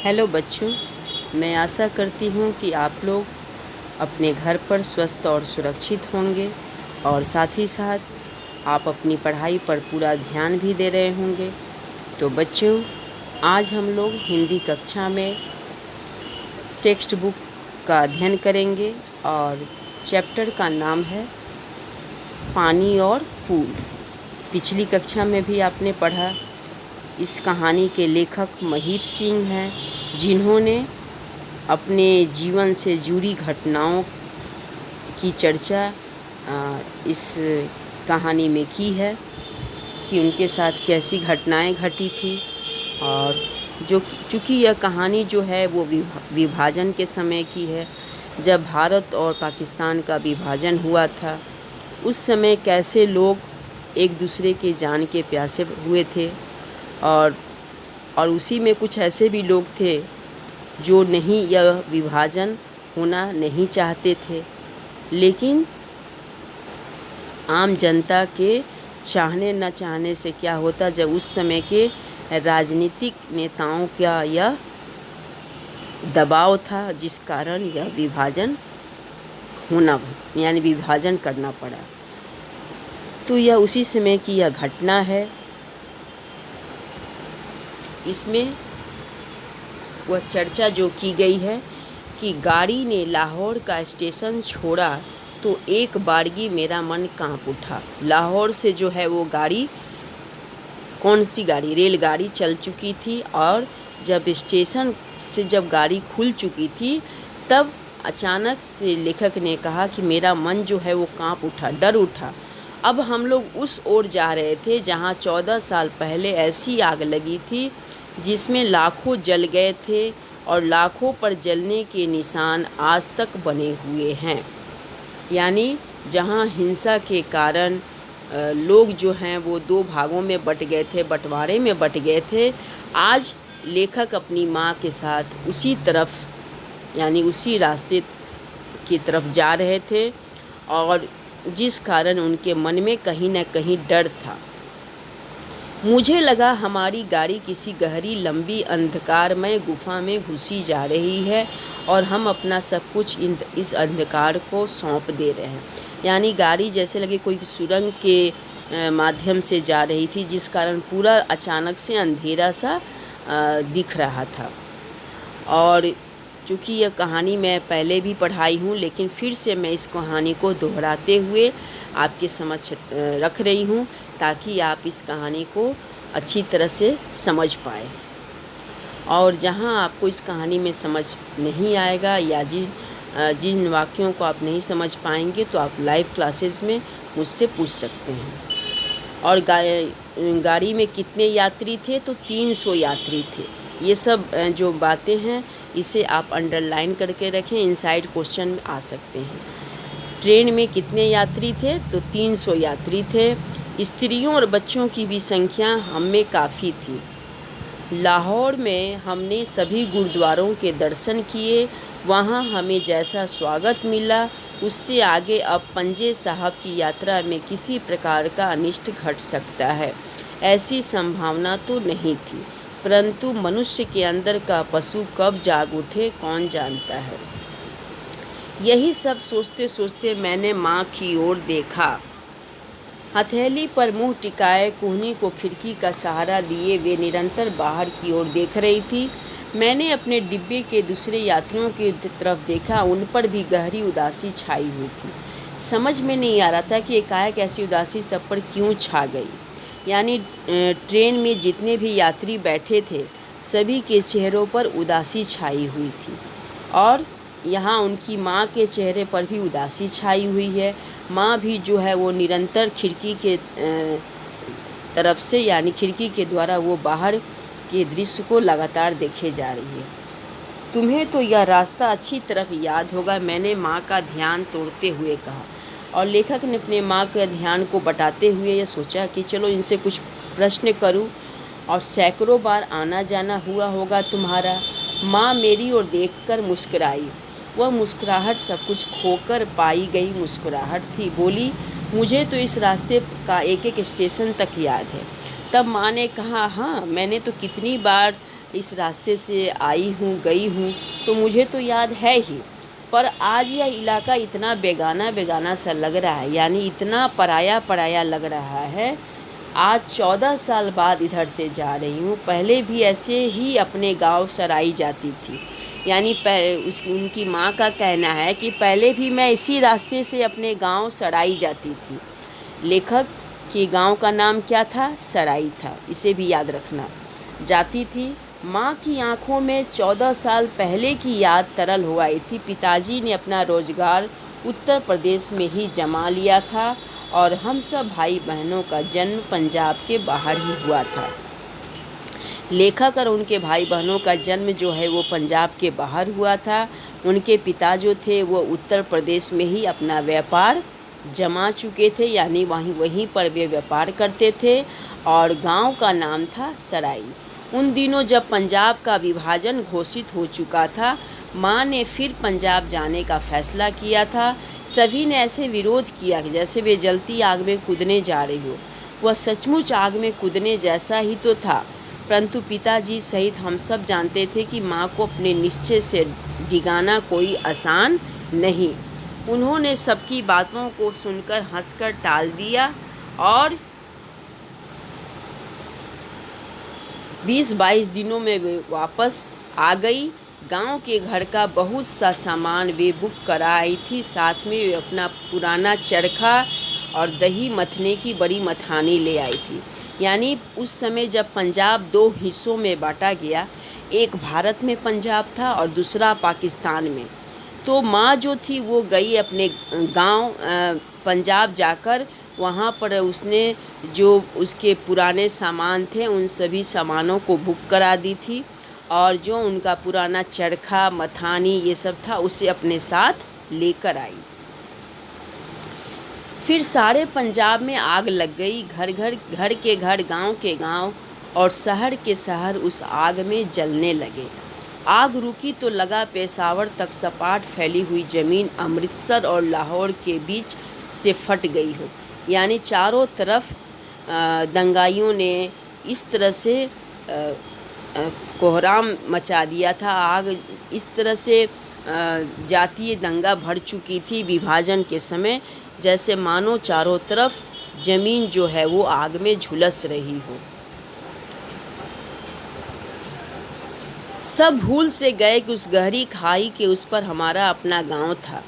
Hello बच्चों, मैं आशा करती हूँ कि आप लोग अपने घर पर स्वस्थ और सुरक्षित होंगे और साथ ही साथ आप अपनी पढ़ाई पर पूरा ध्यान भी दे रहे होंगे। तो बच्चों, आज हम लोग हिंदी कक्षा में टेक्स्ट बुक का अध्ययन करेंगे और चैप्टर का नाम है पानी और फूल। पिछली कक्षा में भी आपने पढ़ा। इस कहानी के लेखक महीप सिंह हैं, जिन्होंने अपने जीवन से जुड़ी घटनाओं की चर्चा इस कहानी में की है कि उनके साथ कैसी घटनाएं घटी थी। और चूँकि यह कहानी जो है वो विभाजन के समय की है, जब भारत और पाकिस्तान का विभाजन हुआ था। उस समय कैसे लोग एक दूसरे के जान के प्यासे हुए थे और उसी में कुछ ऐसे भी लोग थे जो नहीं, यह विभाजन होना नहीं चाहते थे, लेकिन आम जनता के चाहने न चाहने से क्या होता, जब उस समय के राजनीतिक नेताओं का यह दबाव था, जिस कारण यह विभाजन होना यानी विभाजन करना पड़ा। तो यह उसी समय की यह घटना है। इसमें वह चर्चा जो की गई है कि गाड़ी ने लाहौर का स्टेशन छोड़ा तो एक बारगी मेरा मन कांप उठा। लाहौर से जो है वो गाड़ी, कौन सी गाड़ी, रेलगाड़ी चल चुकी थी, और जब स्टेशन से जब गाड़ी खुल चुकी थी तब अचानक से लेखक ने कहा कि मेरा मन जो है वो कांप उठा, डर उठा। अब हम लोग उस ओर जा रहे थे जहाँ 14 साल पहले ऐसी आग लगी थी जिसमें लाखों जल गए थे और लाखों पर जलने के निशान आज तक बने हुए हैं। यानी जहां हिंसा के कारण लोग जो हैं वो दो भागों में बट गए थे, बंटवारे में बट गए थे। आज लेखक अपनी माँ के साथ उसी तरफ यानी उसी रास्ते की तरफ जा रहे थे और जिस कारण उनके मन में कहीं न कहीं डर था। मुझे लगा हमारी गाड़ी किसी गहरी लंबी अंधकारमय गुफा में घुसी जा रही है और हम अपना सब कुछ इस अंधकार को सौंप दे रहे हैं। यानी गाड़ी जैसे लगे कोई सुरंग के माध्यम से जा रही थी, जिस कारण पूरा अचानक से अंधेरा सा दिख रहा था। और चूँकि यह कहानी मैं पहले भी पढ़ाई हूँ, लेकिन फिर से मैं इस कहानी को दोहराते हुए आपके समक्ष रख रही हूँ ताकि आप इस कहानी को अच्छी तरह से समझ पाएँ। और जहाँ आपको इस कहानी में समझ नहीं आएगा या जिन वाक्यों को आप नहीं समझ पाएंगे तो आप लाइव क्लासेस में मुझसे पूछ सकते हैं। और गाड़ी में कितने यात्री थे, तो 300 यात्री थे। ये सब जो बातें हैं इसे आप अंडरलाइन करके रखें, इनसाइड क्वेश्चन आ सकते हैं। ट्रेन में कितने यात्री थे, तो 300 यात्री थे। स्त्रियों और बच्चों की भी संख्या हम में काफ़ी थी। लाहौर में हमने सभी गुरुद्वारों के दर्शन किए। वहाँ हमें जैसा स्वागत मिला, उससे आगे अब पंजे साहब की यात्रा में किसी प्रकार का अनिष्ट घट सकता है, ऐसी संभावना तो नहीं थी, परंतु मनुष्य के अंदर का पशु कब जाग उठे कौन जानता है। यही सब सोचते सोचते मैंने माँ की ओर देखा। हथेली पर मुंह टिकाए, कोहनी को खिड़की का सहारा दिए वे निरंतर बाहर की ओर देख रही थी। मैंने अपने डिब्बे के दूसरे यात्रियों की तरफ देखा। उन पर भी गहरी उदासी छाई हुई थी। समझ में नहीं आ रहा था कि एकाएक ऐसी उदासी सब पर क्यों छा गई। यानी ट्रेन में जितने भी यात्री बैठे थे सभी के चेहरों पर उदासी छाई हुई थी और यहाँ उनकी माँ के चेहरे पर भी उदासी छाई हुई है। माँ भी जो है वो निरंतर खिड़की के तरफ से यानी खिड़की के द्वारा वो बाहर के दृश्य को लगातार देखे जा रही है। तुम्हें तो यह रास्ता अच्छी तरह याद होगा, मैंने माँ का ध्यान तोड़ते हुए कहा। और लेखक ने अपने माँ के ध्यान को बटाते हुए यह सोचा कि चलो इनसे कुछ प्रश्न करूँ, और सैकड़ों बार आना जाना हुआ होगा तुम्हारा। माँ मेरी ओर देखकर मुस्कुराई। वह मुस्कुराहट सब कुछ खोकर पाई गई मुस्कुराहट थी। बोली, मुझे तो इस रास्ते का एक एक स्टेशन तक याद है। तब माँ ने कहा, हाँ मैंने तो कितनी बार इस रास्ते से आई हूँ, गई हूँ, तो मुझे तो याद है ही। पर आज यह इलाका इतना बेगाना बेगाना सा लग रहा है, यानी इतना पराया पराया लग रहा है। आज 14 साल बाद इधर से जा रही हूँ। पहले भी ऐसे ही अपने गांव सराई जाती थी, यानी उनकी माँ का कहना है कि पहले भी मैं इसी रास्ते से अपने गांव सराई जाती थी। लेखक के गांव का नाम क्या था? सराई था, इसे भी याद रखना। जाती थी। माँ की आंखों में 14 साल पहले की याद तरल हो आई थी। पिताजी ने अपना रोजगार उत्तर प्रदेश में ही जमा लिया था और हम सब भाई बहनों का जन्म पंजाब के बाहर ही हुआ था। लेखक और उनके भाई बहनों का जन्म जो है वो पंजाब के बाहर हुआ था। उनके पिता जो थे वो उत्तर प्रदेश में ही अपना व्यापार जमा चुके थे, यानी वहीं पर वे व्यापार करते थे और गांव का नाम था सराई। उन दिनों जब पंजाब का विभाजन घोषित हो चुका था, माँ ने फिर पंजाब जाने का फैसला किया था। सभी ने ऐसे विरोध किया कि जैसे वे जलती आग में कूदने जा रही हो। वह सचमुच आग में कूदने जैसा ही तो था, परंतु पिताजी सहित हम सब जानते थे कि माँ को अपने निश्चय से डिगाना कोई आसान नहीं। उन्होंने सबकी बातों को सुनकर हंसकर टाल दिया और 20-22 दिनों में वे वापस आ गई। गांव के घर का बहुत सा सामान वे बुक करा आई थी। साथ में वे अपना पुराना चरखा और दही मथने की बड़ी मथानी ले आई थी। यानी उस समय जब पंजाब 2 हिस्सों में बांटा गया, एक भारत में पंजाब था और दूसरा पाकिस्तान में, तो माँ जो थी वो गई अपने गांव पंजाब जाकर। वहाँ पर उसने जो उसके पुराने सामान थे उन सभी सामानों को बुक करा दी थी और जो उनका पुराना चरखा मथानी ये सब था उसे अपने साथ लेकर आई। फिर सारे पंजाब में आग लग गई। घर के घर, गांव के गांव और शहर के शहर उस आग में जलने लगे। आग रुकी तो लगा पेशावर तक सपाट फैली हुई ज़मीन अमृतसर और लाहौर के बीच से फट गई हो। यानी चारों तरफ दंगाइयों ने इस तरह से कोहराम मचा दिया था। आग इस तरह से जातीय दंगा भर चुकी थी विभाजन के समय, जैसे मानो चारों तरफ ज़मीन जो है वो आग में झुलस रही हो। सब भूल से गए कि उस गहरी खाई के उस पर हमारा अपना गांव था।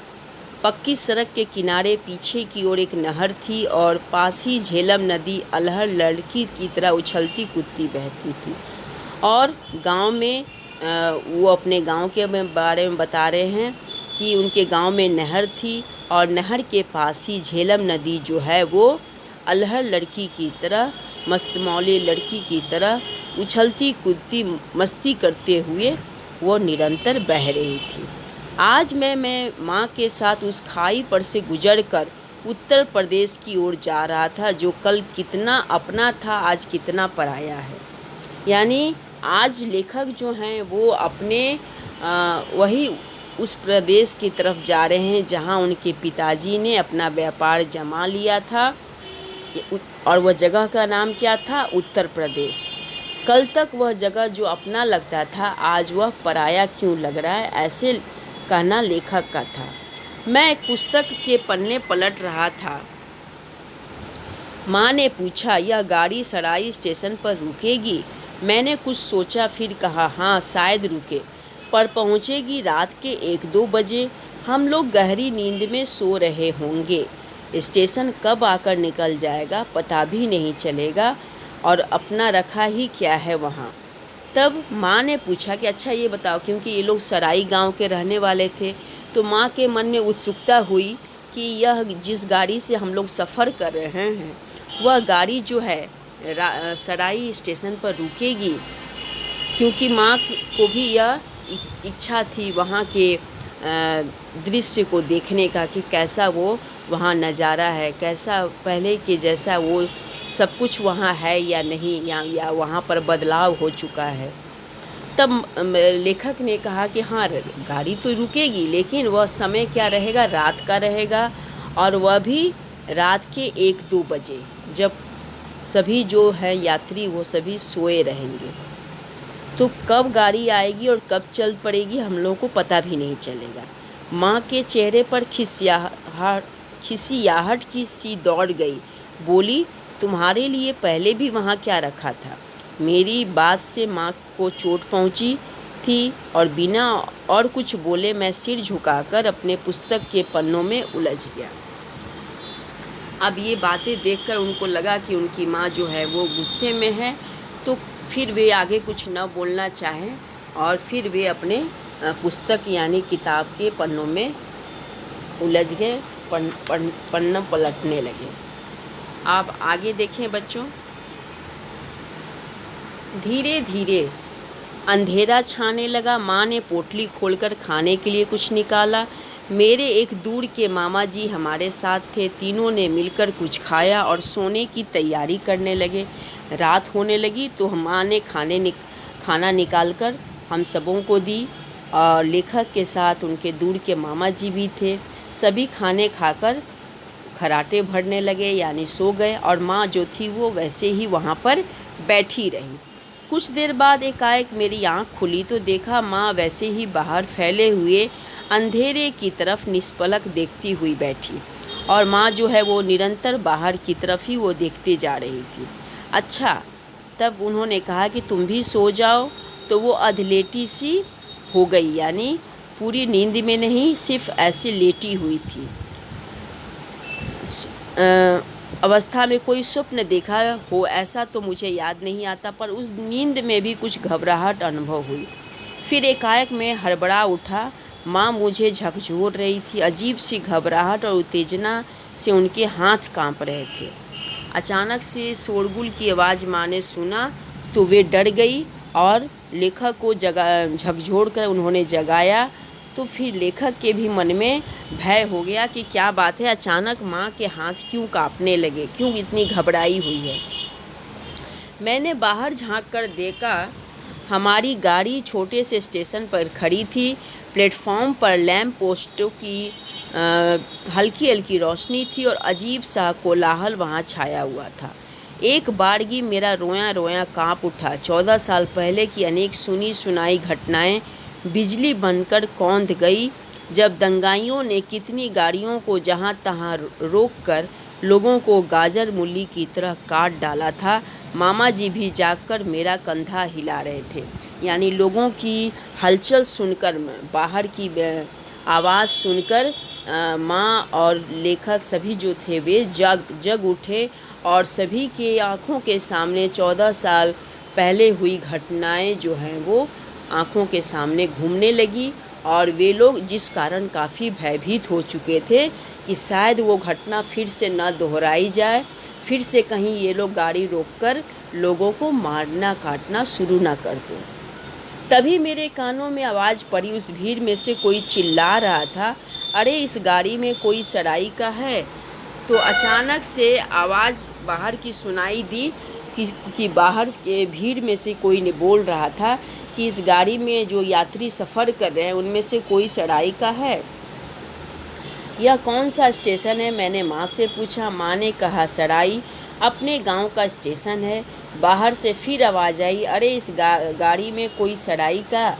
पक्की सड़क के किनारे पीछे की ओर एक नहर थी और पास ही झेलम नदी अल्हड़ लड़की की तरह उछलती कूदती बहती थी। और गांव में वो अपने गांव के बारे में बता रहे हैं कि उनके गांव में नहर थी और नहर के पास ही झेलम नदी जो है वो अल्हड़ लड़की की तरह, मस्तमौले लड़की की तरह उछलती कूदती मस्ती करते हुए वो निरंतर बह रही थी। आज मैं माँ के साथ उस खाई पर से गुजरकर उत्तर प्रदेश की ओर जा रहा था, जो कल कितना अपना था आज कितना पराया है। यानी आज लेखक जो हैं वो अपने वही उस प्रदेश की तरफ जा रहे हैं जहाँ उनके पिताजी ने अपना व्यापार जमा लिया था, और वह जगह का नाम क्या था? उत्तर प्रदेश। कल तक वह जगह जो अपना लगता था आज वह पराया क्यों लग रहा है, ऐसे कहना लेखक का था। मैं एक पुस्तक के पन्ने पलट रहा था। माँ ने पूछा, यह गाड़ी सराई स्टेशन पर रुकेगी? मैंने कुछ सोचा, फिर कहा, हाँ शायद रुके, पर पहुँचेगी रात के 1-2 बजे। हम लोग गहरी नींद में सो रहे होंगे। स्टेशन कब आकर निकल जाएगा पता भी नहीं चलेगा, और अपना रखा ही क्या है वहाँ। तब माँ ने पूछा कि अच्छा ये बताओ, क्योंकि ये लोग सराई गांव के रहने वाले थे, तो माँ के मन में उत्सुकता हुई कि यह जिस गाड़ी से हम लोग सफ़र कर रहे हैं वह गाड़ी जो है सराई स्टेशन पर रुकेगी, क्योंकि माँ को भी यह इच्छा थी वहाँ के दृश्य को देखने का कि कैसा वो वहाँ नज़ारा है, कैसा पहले के जैसा वो सब कुछ वहाँ है या नहीं, या वहाँ पर बदलाव हो चुका है। तब लेखक ने कहा कि हाँ गाड़ी तो रुकेगी, लेकिन वह समय क्या रहेगा? रात का रहेगा, और वह भी रात के 1-2 बजे, जब सभी जो है यात्री वो सभी सोए रहेंगे। तो कब गाड़ी आएगी और कब चल पड़ेगी हम लोगों को पता भी नहीं चलेगा। माँ के चेहरे पर खिसियाहट की सी दौड़ गई। बोली, तुम्हारे लिए पहले भी वहाँ क्या रखा था? मेरी बात से माँ को चोट पहुँची थी और बिना और कुछ बोले मैं सिर झुकाकर अपने पुस्तक के पन्नों में उलझ गया। अब ये बातें देखकर उनको लगा कि उनकी माँ जो है वो गुस्से में है, तो फिर वे आगे कुछ न बोलना चाहें और फिर वे अपने पुस्तक यानी किताब के पन्नों में उलझ गए, पन्ना पलटने लगे। आप आगे देखें बच्चों। धीरे धीरे अंधेरा छाने लगा। माँ ने पोटली खोलकर खाने के लिए कुछ निकाला। मेरे एक दूर के मामा जी हमारे साथ थे। तीनों ने मिलकर कुछ खाया और सोने की तैयारी करने लगे। रात होने लगी तो माँ ने खाना निकालकर हम सबों को दी और लेखक के साथ उनके दूर के मामा जी भी थे। सभी खाने खाकर खराटे भरने लगे यानी सो गए और माँ जो थी वो वैसे ही वहाँ पर बैठी रही। कुछ देर बाद एकाएक मेरी आँख खुली तो देखा माँ वैसे ही बाहर फैले हुए अंधेरे की तरफ निष्पलक देखती हुई बैठी और माँ जो है वो निरंतर बाहर की तरफ ही वो देखते जा रही थी। अच्छा, तब उन्होंने कहा कि तुम भी सो जाओ, तो वो अधलेटी सी हो गई यानी पूरी नींद में नहीं, सिर्फ ऐसे लेटी हुई थी। अवस्था में कोई स्वप्न देखा हो ऐसा तो मुझे याद नहीं आता, पर उस नींद में भी कुछ घबराहट अनुभव हुई। फिर एकाएक मैं हड़बड़ा उठा। माँ मुझे झकझोर रही थी। अजीब सी घबराहट और उत्तेजना से उनके हाथ कांप रहे थे। अचानक से शोरगुल की आवाज़ माँ ने सुना तो वे डर गई और लेखक को झकझोर कर उन्होंने जगाया। तो फिर लेखक के भी मन में भय हो गया कि क्या बात है, अचानक माँ के हाथ क्यों कांपने लगे, क्यों इतनी घबराई हुई है। मैंने बाहर झांक कर देखा, हमारी गाड़ी छोटे से स्टेशन पर खड़ी थी। प्लेटफॉर्म पर लैंप पोस्टों की हल्की हल्की रोशनी थी और अजीब सा कोलाहल वहाँ छाया हुआ था। एक बारगी मेरा रोया रोया काँप उठा। 14 साल पहले की अनेक सुनी सुनाई घटनाएं बिजली बनकर कौंध गई, जब दंगाइयों ने कितनी गाड़ियों को जहाँ तहाँ रोककर लोगों को गाजर मूली की तरह काट डाला था। मामा जी भी जागकर मेरा कंधा हिला रहे थे, यानी लोगों की हलचल सुनकर, बाहर की आवाज़ सुनकर माँ और लेखक सभी जो थे वे जग उठे और सभी के आँखों के सामने 14 साल पहले हुई घटनाएं जो हैं वो आँखों के सामने घूमने लगी और वे लोग जिस कारण काफ़ी भयभीत हो चुके थे कि शायद वो घटना फिर से न दोहराई जाए, फिर से कहीं ये लोग गाड़ी रोककर लोगों को मारना काटना शुरू ना कर दें। तभी मेरे कानों में आवाज़ पड़ी। उस भीड़ में से कोई चिल्ला रहा था, अरे इस गाड़ी में कोई सराई का है। तो अचानक से आवाज़ बाहर की सुनाई दी कि बाहर के भीड़ में से कोई ने बोल रहा था कि इस गाड़ी में जो यात्री सफ़र कर रहे हैं उनमें से कोई सराई का है। यह कौन सा स्टेशन है? मैंने माँ से पूछा। माँ ने कहा सराई अपने गांव का स्टेशन है। बाहर से फिर आवाज़ आई, अरे इस गाड़ी में कोई सराई का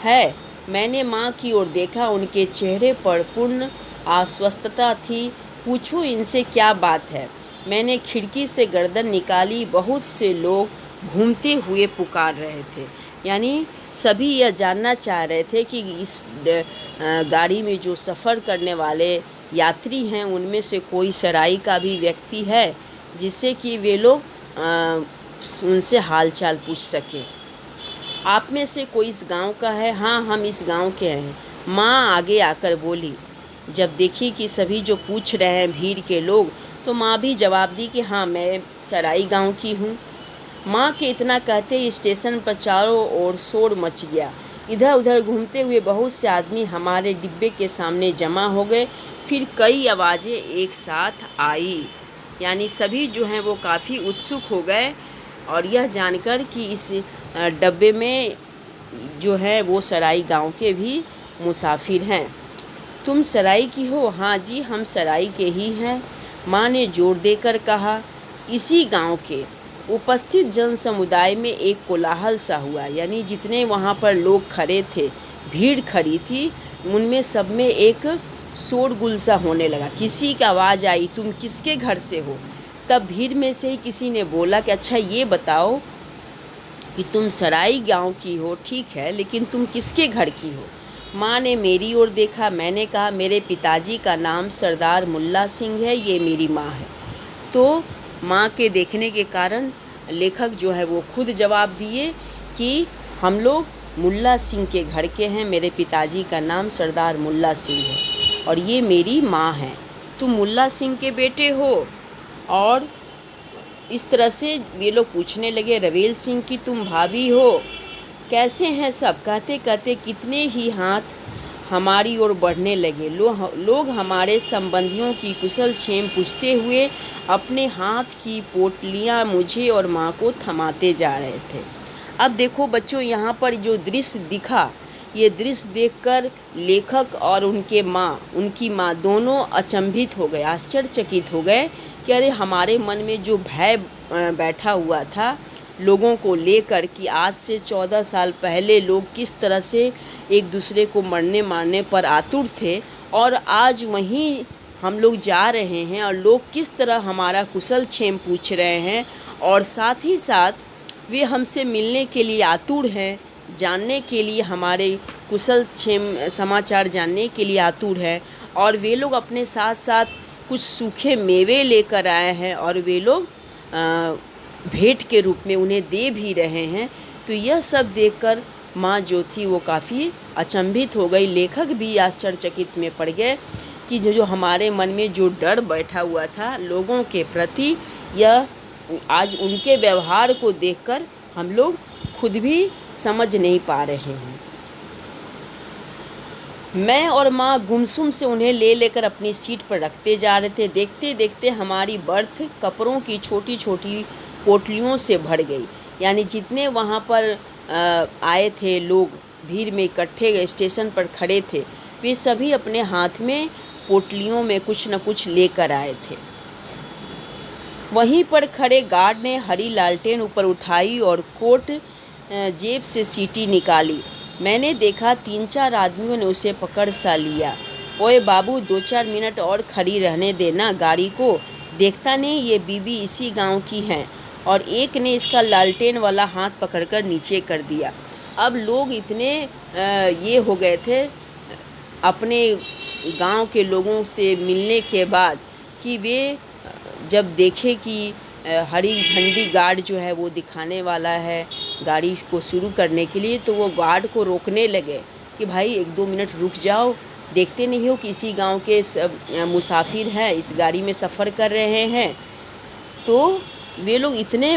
है। मैंने माँ की ओर देखा, उनके चेहरे पर पूर्ण आश्वस्तता थी। पूछो इनसे क्या बात है। मैंने खिड़की से गर्दन निकाली। बहुत से लोग घूमते हुए पुकार रहे थे, यानी सभी यह जानना चाह रहे थे कि इस गाड़ी में जो सफ़र करने वाले यात्री हैं उनमें से कोई सराई का भी व्यक्ति है, जिससे कि वे लोग उनसे हालचाल पूछ सके। आप में से कोई इस गांव का है? हाँ, हम इस गांव के हैं, माँ आगे आकर बोली। जब देखी कि सभी जो पूछ रहे हैं भीड़ के लोग, तो माँ भी जवाब दी कि हाँ, मैं सराई गांव की हूँ। माँ के इतना कहते ही स्टेशन पर चारों ओर शोर मच गया। इधर उधर घूमते हुए बहुत से आदमी हमारे डिब्बे के सामने जमा हो गए। फिर कई आवाज़ें एक साथ आई, यानी सभी जो हैं वो काफ़ी उत्सुक हो गए और यह जानकर कि इस डब्बे में जो है वो सराई गांव के भी मुसाफिर हैं। तुम सराई की हो? हाँ जी, हम सराई के ही हैं, माँ ने जोर देकर कहा। इसी गांव के उपस्थित जन समुदाय में एक कोलाहल सा हुआ, यानी जितने वहाँ पर लोग खड़े थे, भीड़ खड़ी थी, उनमें सब में एक शोरगुल सा होने लगा। किसी की आवाज़ आई, तुम किसके घर से हो? तब भीड़ में से ही किसी ने बोला कि अच्छा ये बताओ कि तुम सराई गांव की हो, ठीक है, लेकिन तुम किसके घर की हो? माँ ने मेरी ओर देखा, मैंने कहा मेरे पिताजी का नाम सरदार मुल्ला सिंह है, ये मेरी माँ है। तो माँ के देखने के कारण लेखक जो है वो खुद जवाब दिए कि हम लोग मुल्ला सिंह के घर के हैं, मेरे पिताजी का नाम सरदार मुल्ला सिंह है और ये मेरी माँ है। तुम मुल्ला सिंह के बेटे हो? और इस तरह से ये लोग पूछने लगे, रवेल सिंह की तुम भाभी हो? कैसे हैं सब? कहते कहते कितने ही हाथ हमारी ओर बढ़ने लगे। लोग हमारे संबंधियों की कुशल क्षेम पूछते हुए अपने हाथ की पोटलियाँ मुझे और माँ को थमाते जा रहे थे। अब देखो बच्चों, यहाँ पर जो दृश्य दिखा, ये दृश्य देखकर लेखक और उनकी माँ दोनों अचंभित हो गए, आश्चर्यचकित हो गए कि अरे हमारे मन में जो भय बैठा हुआ था लोगों को लेकर कि आज से 14 साल पहले लोग किस तरह से एक दूसरे को मरने मारने पर आतुर थे, और आज वहीं हम लोग जा रहे हैं और लोग किस तरह हमारा कुशल क्षेम पूछ रहे हैं, और साथ ही साथ वे हमसे मिलने के लिए आतुर हैं, जानने के लिए हमारे कुशल क्षेम समाचार जानने के लिए आतुर है, और वे लोग अपने साथ साथ कुछ सूखे मेवे लेकर आए हैं और वे लोग भेंट के रूप में उन्हें दे भी रहे हैं। तो यह सब देखकर माँ जो थी वो काफ़ी अचंभित हो गई। लेखक भी आश्चर्यचकित में पड़ गए कि जो हमारे मन में जो डर बैठा हुआ था लोगों के प्रति, यह आज उनके व्यवहार को देखकर हम लोग खुद भी समझ नहीं पा रहे हैं। मैं और माँ गुमसुम से उन्हें ले लेकर अपनी सीट पर रखते जा रहे थे। देखते देखते हमारी बर्थ कपड़ों की छोटी छोटी पोटलियों से भर गई, यानी जितने वहाँ पर आए थे लोग, भीड़ में इकट्ठे स्टेशन पर खड़े थे, वे सभी अपने हाथ में पोटलियों में कुछ न कुछ लेकर आए थे। वहीं पर खड़े गार्ड ने हरी लालटेन ऊपर उठाई और कोट जेब से सीटी निकाली। मैंने देखा 3-4 आदमियों ने उसे पकड़ सा लिया। ओए बाबू, 2-4 मिनट और खड़ी रहने देना गाड़ी को, देखता नहीं ये बीबी इसी गांव की हैं। और एक ने इसका लालटेन वाला हाथ पकड़कर नीचे कर दिया। अब लोग इतने ये हो गए थे अपने गांव के लोगों से मिलने के बाद कि वे जब देखे कि हरी झंडी गार्ड जो है वो दिखाने वाला है गाड़ी को शुरू करने के लिए, तो वो गार्ड को रोकने लगे कि भाई 1-2 मिनट रुक जाओ, देखते नहीं हो कि इसी गांव के सब मुसाफिर हैं, इस गाड़ी में सफ़र कर रहे हैं। तो वे लोग इतने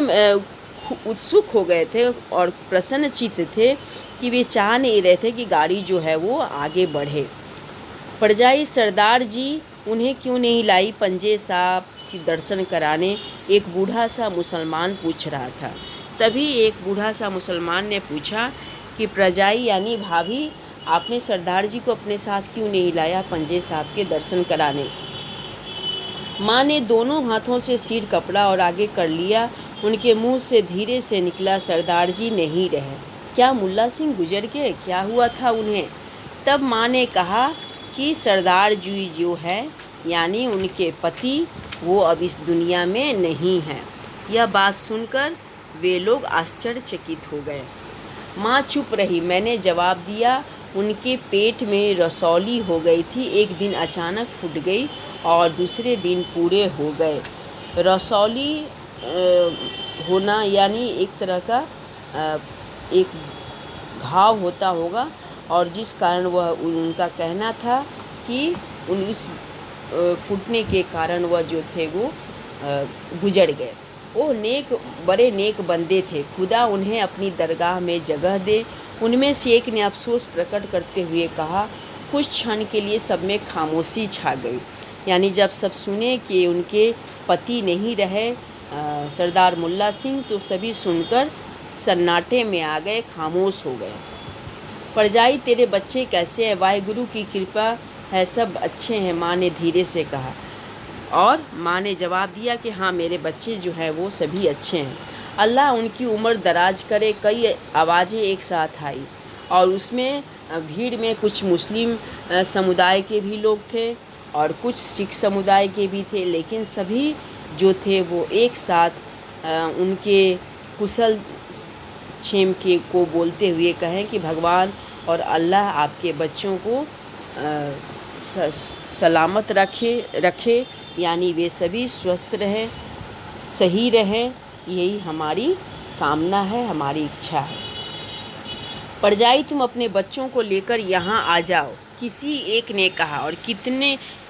उत्सुक हो गए थे और प्रसन्नचित्त थे कि वे चाह नहीं रहे थे कि गाड़ी जो है वो आगे बढ़े। परजाई सरदार जी उन्हें क्यों नहीं लाई पंजे साहब की दर्शन कराने? एक बूढ़ा सा मुसलमान पूछ रहा था। तभी एक बूढ़ा सा मुसलमान ने पूछा कि प्रजाई यानी भाभी, आपने सरदार जी को अपने साथ क्यों नहीं लाया पंजे साहब के दर्शन कराने? माँ ने दोनों हाथों से सिर कपड़ा और आगे कर लिया। उनके मुंह से धीरे से निकला, सरदार जी नहीं रहे। क्या मुल्ला सिंह गुजर गए? क्या हुआ था उन्हें? तब माँ ने कहा कि सरदार जी जो है यानी उनके पति, वो अब इस दुनिया में नहीं हैं। यह बात सुनकर वे लोग आश्चर्यचकित हो गए। माँ चुप रही। मैंने जवाब दिया, उनके पेट में रसौली हो गई थी, एक दिन अचानक फूट गई और दूसरे दिन पूरे हो गए। रसौली होना यानी एक तरह का एक घाव होता होगा, और जिस कारण वह उनका कहना था कि उस फूटने के कारण वह जो थे वो गुजर गए। वो बड़े नेक बंदे थे, खुदा उन्हें अपनी दरगाह में जगह दे। उनमें से एक ने अफसोस प्रकट करते हुए कहा। कुछ क्षण के लिए सब में खामोशी छा गई, यानी जब सब सुने कि उनके पति नहीं रहे सरदार मुल्ला सिंह, तो सभी सुनकर सन्नाटे में आ गए, खामोश हो गए। परजाई, तेरे बच्चे कैसे हैं? वाहिगुरु की कृपा है, सब अच्छे हैं, माँ ने धीरे से कहा। और माँ ने जवाब दिया कि हाँ, मेरे बच्चे जो हैं वो सभी अच्छे हैं। अल्लाह उनकी उम्र दराज करे। कई आवाज़ें एक साथ आई और उसमें भीड़ में कुछ मुस्लिम समुदाय के भी लोग थे और कुछ सिख समुदाय के भी थे, लेकिन सभी जो थे वो एक साथ उनके कुशल क्षेम के को बोलते हुए कहें कि भगवान और अल्लाह आपके बच्चों को सलामत रखे, यानी वे सभी स्वस्थ रहें, सही रहें, यही हमारी कामना है, हमारी इच्छा है। परजाई तुम अपने बच्चों को लेकर यहाँ आ जाओ, किसी एक ने कहा और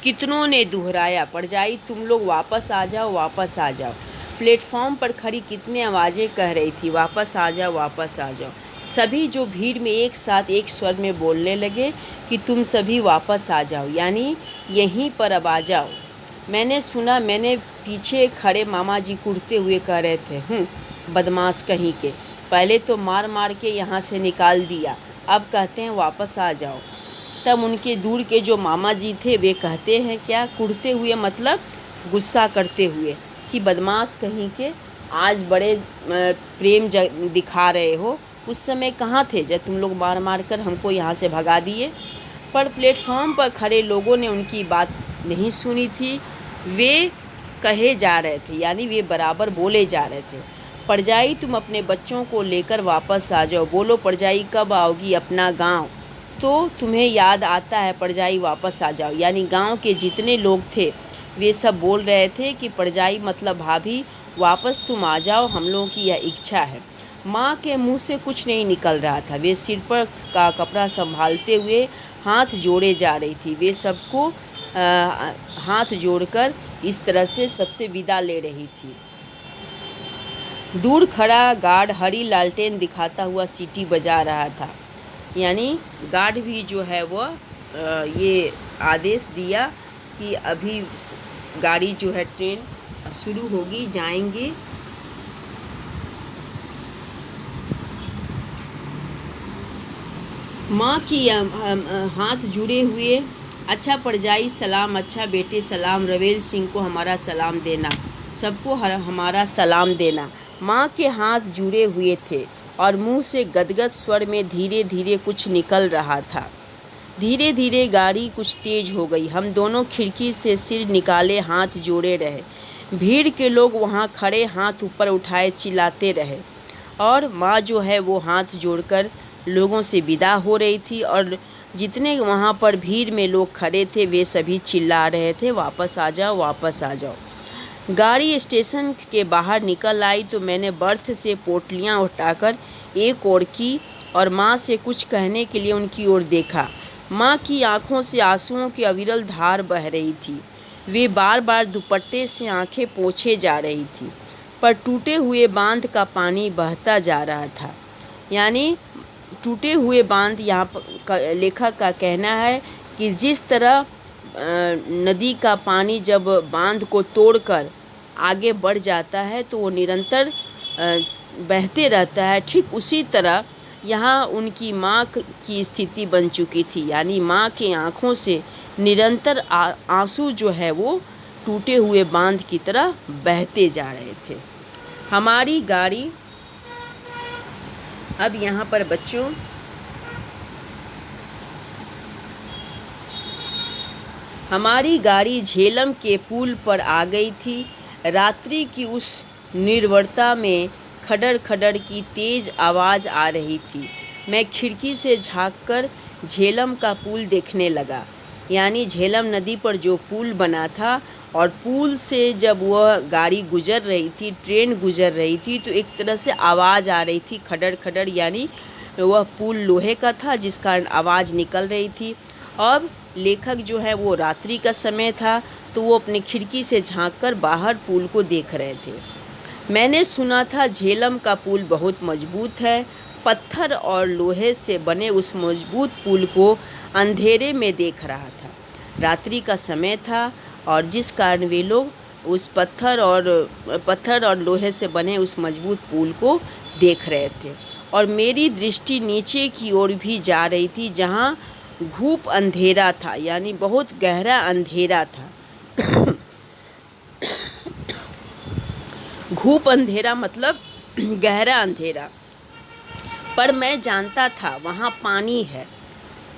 कितनों ने दोहराया, परजाई तुम लोग वापस आ जाओ, वापस आ जाओ। प्लेटफॉर्म पर खड़ी कितनी आवाज़ें कह रही थी, वापस आ जाओ, वापस आ जाओ। सभी जो भीड़ में एक साथ एक स्वर में बोलने लगे कि तुम सभी वापस आ जाओ, यानी यहीं पर अब आ जाओ। मैंने सुना, मैंने पीछे खड़े मामा जी कुड़ते हुए कह रहे थे, बदमाश कहीं के, पहले तो मार मार के यहाँ से निकाल दिया, अब कहते हैं वापस आ जाओ। तब उनके दूर के जो मामा जी थे वे कहते हैं, क्या कुड़ते हुए मतलब गुस्सा करते हुए कि बदमाश कहीं के, आज बड़े प्रेम दिखा रहे हो, उस समय कहाँ थे जब तुम लोग मार मार कर हमको यहाँ से भगा दिए। पर प्लेटफॉर्म पर खड़े लोगों ने उनकी बात नहीं सुनी थी, वे कहे जा रहे थे, यानी वे बराबर बोले जा रहे थे, परजाई तुम अपने बच्चों को लेकर वापस आ जाओ। बोलो परजाई कब आओगी अपना गांव, तो तुम्हें याद आता है परजाई वापस आ जाओ। यानी गांव के जितने लोग थे वे सब बोल रहे थे कि परजाई मतलब भाभी वापस तुम आ जाओ, हम लोगों की यह इच्छा है। माँ के मुंह से कुछ नहीं निकल रहा था, वे सिर पर का कपड़ा संभालते हुए हाथ जोड़े जा रही थी। वे सबको हाथ जोड़कर इस तरह से सबसे विदा ले रही थी। दूर खड़ा गार्ड हरी लालटेन दिखाता हुआ सीटी बजा रहा था, यानी गार्ड भी जो है वह ये आदेश दिया कि अभी गाड़ी जो है ट्रेन शुरू होगी, जाएंगे। माँ की हाथ जुड़े हुए, अच्छा परजाई सलाम, अच्छा बेटे सलाम, रवेल सिंह को हमारा सलाम देना, सबको हमारा सलाम देना। माँ के हाथ जुड़े हुए थे और मुंह से गदगद स्वर में धीरे धीरे कुछ निकल रहा था। धीरे धीरे गाड़ी कुछ तेज हो गई। हम दोनों खिड़की से सिर निकाले हाथ जोड़े रहे। भीड़ के लोग वहाँ खड़े हाथ ऊपर उठाए चिल्लाते रहे और माँ जो है वो हाथ जोड़कर लोगों से विदा हो रही थी और जितने वहाँ पर भीड़ में लोग खड़े थे वे सभी चिल्ला रहे थे, वापस आ जाओ, वापस आ जाओ। गाड़ी स्टेशन के बाहर निकल आई तो मैंने बर्थ से पोटलियाँ उठाकर एक ओर की और माँ से कुछ कहने के लिए उनकी ओर देखा। माँ की आंखों से आंसुओं की अविरल धार बह रही थी। वे बार बार दुपट्टे से आंखें पोंछे जा रही थी, पर टूटे हुए बांध का पानी बहता जा रहा था। यानी टूटे हुए बांध, यहाँ लेखक का कहना है कि जिस तरह नदी का पानी जब बांध को तोड़कर आगे बढ़ जाता है तो वो निरंतर बहते रहता है, ठीक उसी तरह यहाँ उनकी माँ की स्थिति बन चुकी थी। यानी माँ के आँखों से निरंतर आंसू जो है वो टूटे हुए बांध की तरह बहते जा रहे थे। हमारी गाड़ी, अब यहाँ पर बच्चों हमारी गाड़ी झेलम के पुल पर आ गई थी। रात्रि की उस निर्वरता में खडर खडर की तेज़ आवाज़ आ रही थी। मैं खिड़की से झांककर झेलम का पुल देखने लगा। यानी झेलम नदी पर जो पुल बना था और पुल से जब वह गाड़ी गुजर रही थी, ट्रेन गुजर रही थी, तो एक तरह से आवाज़ आ रही थी खडर खडर, यानी वह पुल लोहे का था जिस कारण आवाज़ निकल रही थी। अब लेखक जो है वो रात्रि का समय था तो वो अपनी खिड़की से झांककर बाहर पुल को देख रहे थे। मैंने सुना था झेलम का पुल बहुत मजबूत है। पत्थर और लोहे से बने उस मजबूत पुल को अंधेरे में देख रहा था। रात्रि का समय था और जिस कारण वे लोग उस पत्थर और लोहे से बने उस मजबूत पुल को देख रहे थे और मेरी दृष्टि नीचे की ओर भी जा रही थी जहाँ घूप अंधेरा था, यानी बहुत गहरा अंधेरा था। घूप अंधेरा मतलब गहरा अंधेरा, पर मैं जानता था वहाँ पानी है।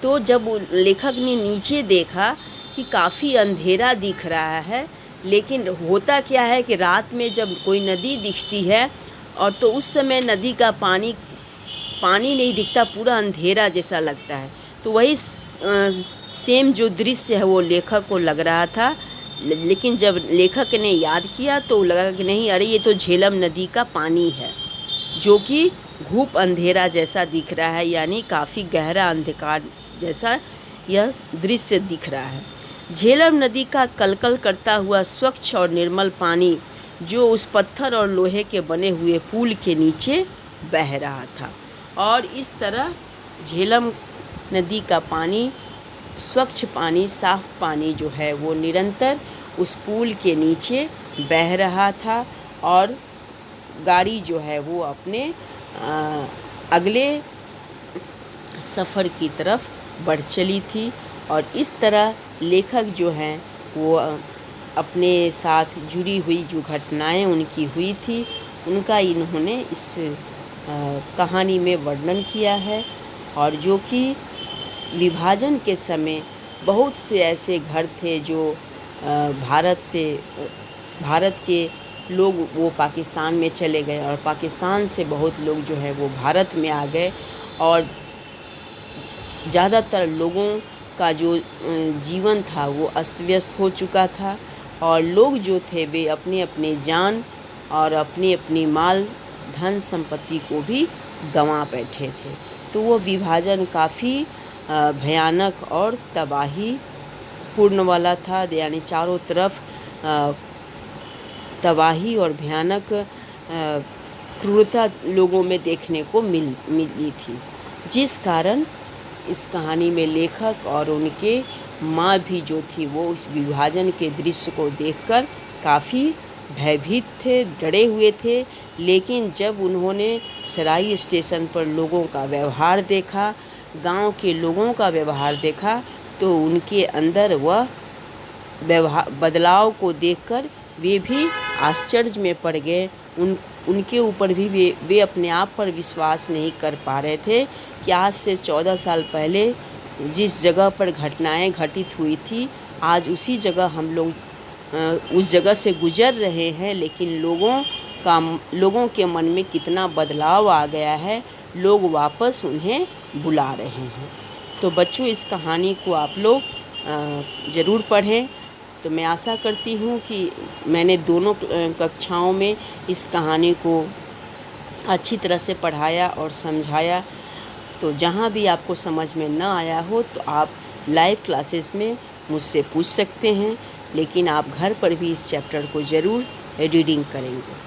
तो जब लेखक ने नीचे देखा कि काफ़ी अंधेरा दिख रहा है, लेकिन होता क्या है कि रात में जब कोई नदी दिखती है और तो उस समय नदी का पानी नहीं दिखता, पूरा अंधेरा जैसा लगता है। तो वही सेम जो दृश्य है वो लेखक को लग रहा था, लेकिन जब लेखक ने याद किया तो लगा कि नहीं, अरे ये तो झेलम नदी का पानी है, जो कि घूप अंधेरा जैसा दिख रहा है, यानी काफ़ी गहरा अंधकार जैसा यह दृश्य दिख रहा है। झेलम नदी का कलकल करता हुआ स्वच्छ और निर्मल पानी जो उस पत्थर और लोहे के बने हुए पुल के नीचे बह रहा था। और इस तरह झेलम नदी का पानी, स्वच्छ पानी, साफ पानी जो है वो निरंतर उस पुल के नीचे बह रहा था और गाड़ी जो है वो अपने अगले सफ़र की तरफ बढ़ चली थी। और इस तरह लेखक जो हैं वो अपने साथ जुड़ी हुई जो घटनाएं उनकी हुई थी उनका इन्होंने इस कहानी में वर्णन किया है। और जो कि विभाजन के समय बहुत से ऐसे घर थे जो भारत के लोग वो पाकिस्तान में चले गए और पाकिस्तान से बहुत लोग जो है वो भारत में आ गए और ज़्यादातर लोगों का जो जीवन था वो अस्त व्यस्त हो चुका था और लोग जो थे वे अपने अपने जान और अपनी अपनी माल धन संपत्ति को भी गंवा बैठे थे। तो वो विभाजन काफ़ी भयानक और तबाही पूर्ण वाला था, यानी चारों तरफ तबाही और भयानक क्रूरता लोगों में देखने को मिली थी, जिस कारण इस कहानी में लेखक और उनके माँ भी जो थी वो इस विभाजन के दृश्य को देखकर काफ़ी भयभीत थे, डरे हुए थे। लेकिन जब उन्होंने सराय स्टेशन पर लोगों का व्यवहार देखा, गांव के लोगों का व्यवहार देखा, तो उनके अंदर वह बदलाव को देखकर वे भी आश्चर्य में पड़ गए। उनके ऊपर भी वे अपने आप पर विश्वास नहीं कर पा रहे थे कि आज से 14 साल पहले जिस जगह पर घटनाएं घटित हुई थी, आज उसी जगह हम लोग उस जगह से गुजर रहे हैं, लेकिन लोगों के मन में कितना बदलाव आ गया है, लोग वापस उन्हें बुला रहे हैं। तो बच्चों, इस कहानी को आप लोग ज़रूर पढ़ें। तो मैं आशा करती हूँ कि मैंने दोनों कक्षाओं में इस कहानी को अच्छी तरह से पढ़ाया और समझाया। तो जहाँ भी आपको समझ में न आया हो तो आप लाइव क्लासेस में मुझसे पूछ सकते हैं, लेकिन आप घर पर भी इस चैप्टर को ज़रूर रीडिंग करेंगे।